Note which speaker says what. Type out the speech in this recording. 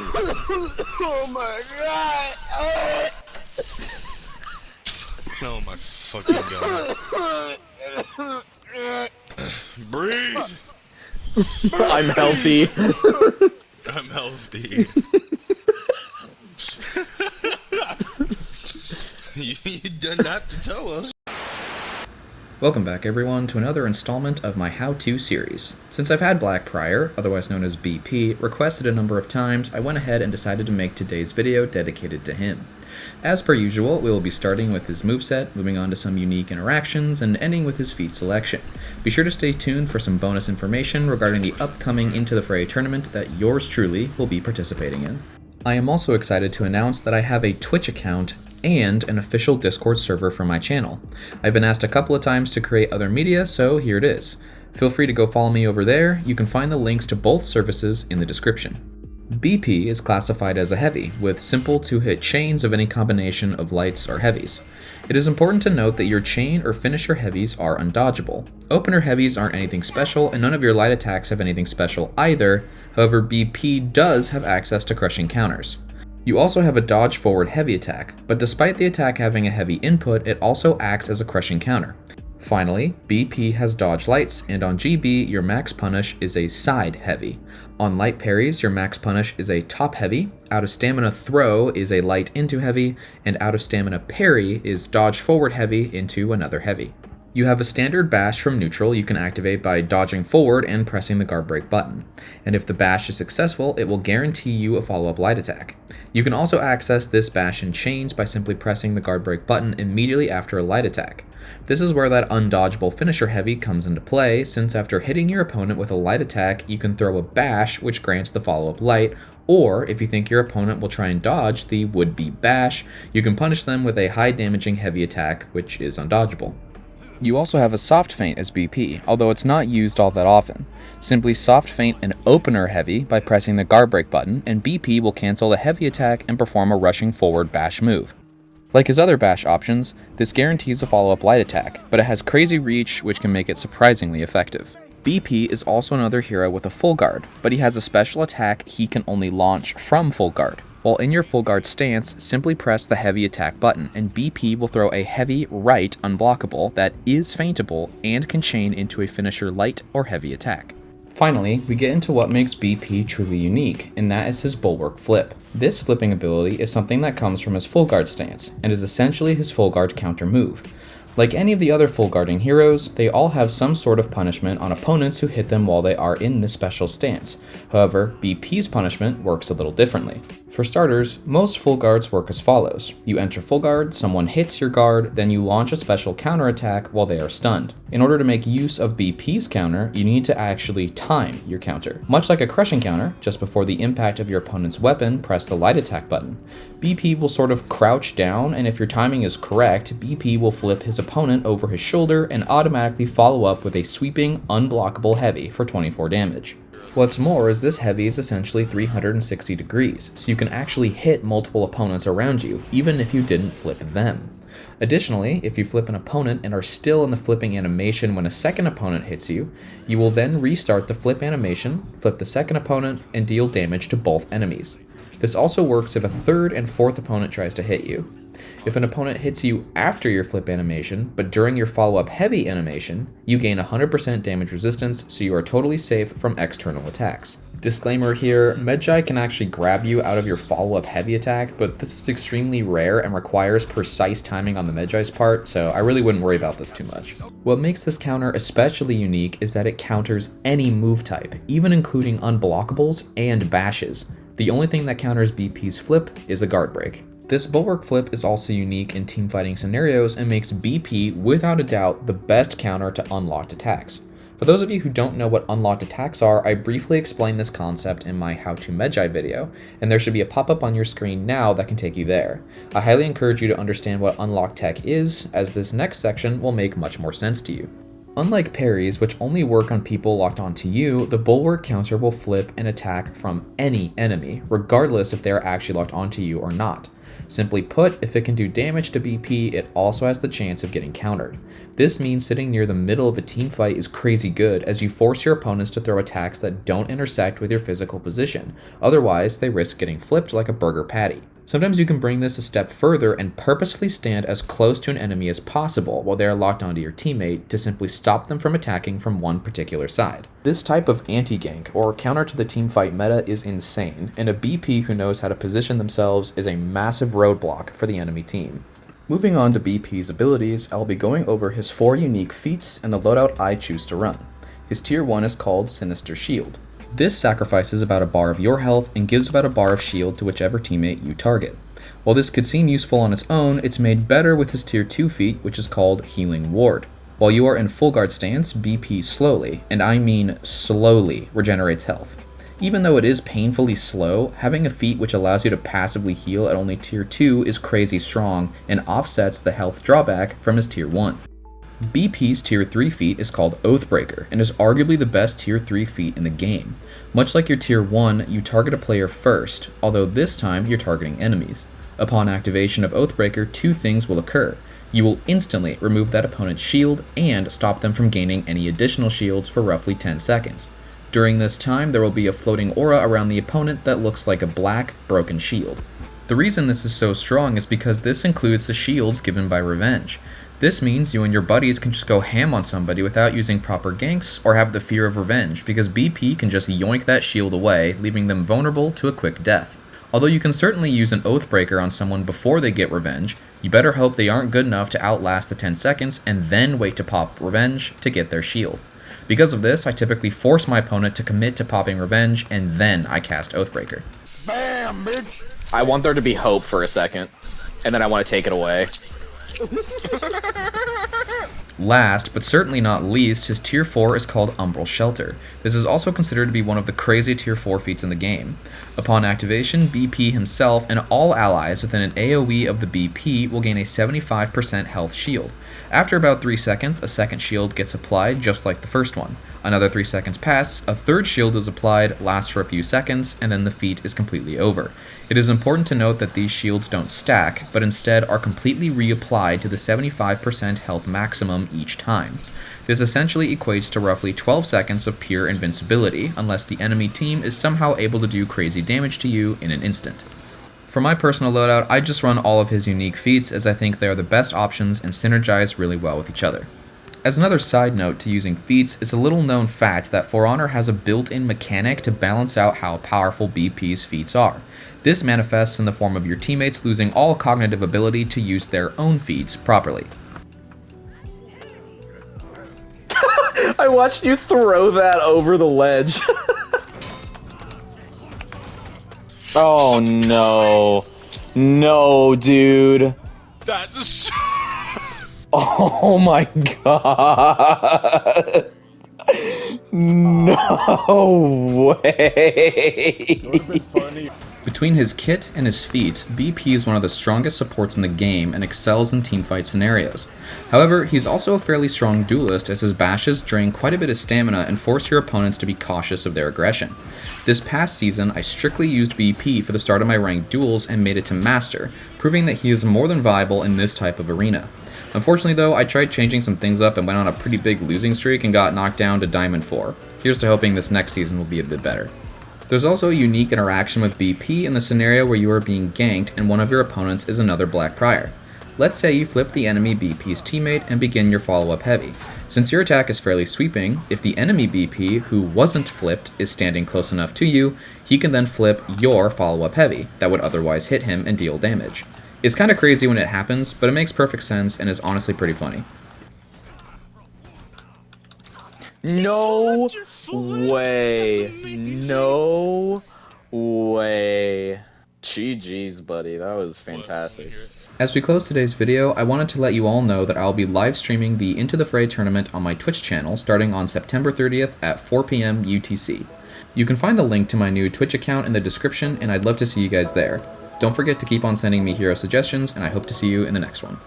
Speaker 1: Oh my god!
Speaker 2: Oh my fucking god. Breathe!
Speaker 3: I'm healthy.
Speaker 2: I'm healthy. You didn't have to tell us.
Speaker 4: Welcome back everyone to another installment of my how-to series. Since I've had Black Prior, otherwise known as BP, requested a number of times, I went ahead and decided to make today's video dedicated to him. As per usual, we will be starting with his moveset, moving on to some unique interactions, and ending with his feat selection. Be sure to stay tuned for some bonus information regarding the upcoming Into the Fray tournament that yours truly will be participating in. I am also excited to announce that I have a Twitch account and an official Discord server for my channel. I've been asked a couple of times to create other media, so here it is. Feel free to go follow me over there. You can find the links to both services in the description. BP is classified as a heavy, with simple to-hit chains of any combination of lights or heavies. It is important to note that your chain or finisher heavies are undodgeable. Opener heavies aren't anything special, and none of your light attacks have anything special either. However, BP does have access to crushing counters. You also have a dodge forward heavy attack, but despite the attack having a heavy input, it also acts as a crushing counter. Finally, BP has dodge lights, and on GB, your max punish is a side heavy. On light parries, your max punish is a top heavy, out of stamina throw is a light into heavy, and out of stamina parry is dodge forward heavy into another heavy. You have a standard bash from neutral you can activate by dodging forward and pressing the guard break button, and if the bash is successful, it will guarantee you a follow-up light attack. You can also access this bash in chains by simply pressing the guard break button immediately after a light attack. This is where that undodgeable finisher heavy comes into play, since after hitting your opponent with a light attack, you can throw a bash which grants the follow-up light, or if you think your opponent will try and dodge the would-be bash, you can punish them with a high damaging heavy attack which is undodgeable. You also have a soft feint as BP, although it's not used all that often. Simply soft feint an opener heavy by pressing the guard break button, and BP will cancel the heavy attack and perform a rushing forward bash move. Like his other bash options, this guarantees a follow-up light attack, but it has crazy reach which can make it surprisingly effective. BP is also another hero with a full guard, but he has a special attack he can only launch from full guard. While in your full guard stance, simply press the heavy attack button, and BP will throw a heavy right unblockable that is feintable and can chain into a finisher light or heavy attack. Finally, we get into what makes BP truly unique, and that is his bulwark flip. This flipping ability is something that comes from his full guard stance, and is essentially his full guard counter move. Like any of the other full guarding heroes, they all have some sort of punishment on opponents who hit them while they are in this special stance. However, BP's punishment works a little differently. For starters, most full guards work as follows. You enter full guard, someone hits your guard, then you launch a special counter attack while they are stunned. In order to make use of BP's counter, you need to actually time your counter. Much like a crushing counter, just before the impact of your opponent's weapon, press the light attack button. BP will sort of crouch down, and if your timing is correct, BP will flip his opponent over his shoulder and automatically follow up with a sweeping, unblockable heavy for 24 damage. What's more is this heavy is essentially 360 degrees, so you can actually hit multiple opponents around you, even if you didn't flip them. Additionally, if you flip an opponent and are still in the flipping animation when a second opponent hits you, you will then restart the flip animation, flip the second opponent, and deal damage to both enemies. This also works if a third and fourth opponent tries to hit you. If an opponent hits you after your flip animation, but during your follow-up heavy animation, you gain 100% damage resistance, so you are totally safe from external attacks. Disclaimer here, Medjai can actually grab you out of your follow-up heavy attack, but this is extremely rare and requires precise timing on the Medjai's part, so I really wouldn't worry about this too much. What makes this counter especially unique is that it counters any move type, even including unblockables and bashes. The only thing that counters BP's flip is a guard break. This bulwark flip is also unique in teamfighting scenarios and makes BP, without a doubt, the best counter to unlocked attacks. For those of you who don't know what unlocked attacks are, I briefly explained this concept in my How to Medjai video, and there should be a pop-up on your screen now that can take you there. I highly encourage you to understand what unlocked tech is, as this next section will make much more sense to you. Unlike parries, which only work on people locked onto you, the bulwark counter will flip and attack from any enemy, regardless if they are actually locked onto you or not. Simply put, if it can do damage to BP, it also has the chance of getting countered. This means sitting near the middle of a team fight is crazy good, as you force your opponents to throw attacks that don't intersect with your physical position. Otherwise, they risk getting flipped like a burger patty. Sometimes you can bring this a step further and purposefully stand as close to an enemy as possible while they are locked onto your teammate to simply stop them from attacking from one particular side. This type of anti-gank, or counter to the teamfight meta, is insane, and a BP who knows how to position themselves is a massive roadblock for the enemy team. Moving on to BP's abilities, I'll be going over his 4 unique feats and the loadout I choose to run. His tier 1 is called Sinister Shield. This sacrifices about a bar of your health and gives about a bar of shield to whichever teammate you target. While this could seem useful on its own, it's made better with his tier 2 feat, which is called Healing Ward. While you are in full guard stance, BP slowly, and I mean slowly, regenerates health. Even though it is painfully slow, having a feat which allows you to passively heal at only tier 2 is crazy strong and offsets the health drawback from his tier 1. BP's tier 3 feat is called Oathbreaker and is arguably the best tier 3 feat in the game. Much like your tier 1, you target a player first, although this time you're targeting enemies. Upon activation of Oathbreaker, 2 things will occur. You will instantly remove that opponent's shield and stop them from gaining any additional shields for roughly 10 seconds. During this time, there will be a floating aura around the opponent that looks like a black, broken shield. The reason this is so strong is because this includes the shields given by Revenge. This means you and your buddies can just go ham on somebody without using proper ganks or have the fear of revenge, because BP can just yoink that shield away, leaving them vulnerable to a quick death. Although you can certainly use an Oathbreaker on someone before they get revenge, you better hope they aren't good enough to outlast the 10 seconds and then wait to pop revenge to get their shield. Because of this, I typically force my opponent to commit to popping revenge and then I cast Oathbreaker.
Speaker 1: Bam, bitch!
Speaker 3: I want there to be hope for a second, and then I want to take it away.
Speaker 4: Last, but certainly not least, his tier 4 is called Umbral Shelter. This is also considered to be one of the crazy tier 4 feats in the game. Upon activation, BP himself and all allies within an AoE of the BP will gain a 75% health shield. After about 3 seconds, a second shield gets applied just like the first one. Another 3 seconds pass, a third shield is applied, lasts for a few seconds, and then the feat is completely over. It is important to note that these shields don't stack, but instead are completely reapplied to the 75% health maximum each time. This essentially equates to roughly 12 seconds of pure invincibility, unless the enemy team is somehow able to do crazy damage to you in an instant. For my personal loadout, I just run all of his unique feats as I think they are the best options and synergize really well with each other. As another side note to using feats is a little known fact that For Honor has a built-in mechanic to balance out how powerful BP's feats are. This manifests in the form of your teammates losing all cognitive ability to use their own feats properly.
Speaker 3: I watched you throw that over the ledge. Oh no. No, dude.
Speaker 2: That's
Speaker 3: Oh my god. No way.
Speaker 4: Between his kit and his feats, BP is one of the strongest supports in the game and excels in teamfight scenarios. However, he's also a fairly strong duelist as his bashes drain quite a bit of stamina and force your opponents to be cautious of their aggression. This past season, I strictly used BP for the start of my ranked duels and made it to Master, proving that he is more than viable in this type of arena. Unfortunately though, I tried changing some things up and went on a pretty big losing streak and got knocked down to Diamond 4. Here's to hoping this next season will be a bit better. There's also a unique interaction with BP in the scenario where you are being ganked and one of your opponents is another Black Prior. Let's say you flip the enemy BP's teammate and begin your follow-up heavy. Since your attack is fairly sweeping, if the enemy BP, who wasn't flipped, is standing close enough to you, he can then flip your follow-up heavy that would otherwise hit him and deal damage. It's kinda crazy when it happens, but it makes perfect sense and is honestly pretty funny.
Speaker 3: No way. No way. GG's, buddy. That was fantastic.
Speaker 4: As we close today's video, I wanted to let you all know that I'll be live streaming the Into the Fray tournament on my Twitch channel starting on September 30th at 4 p.m. UTC. You can find the link to my new Twitch account in the description, and I'd love to see you guys there. Don't forget to keep on sending me hero suggestions, and I hope to see you in the next one.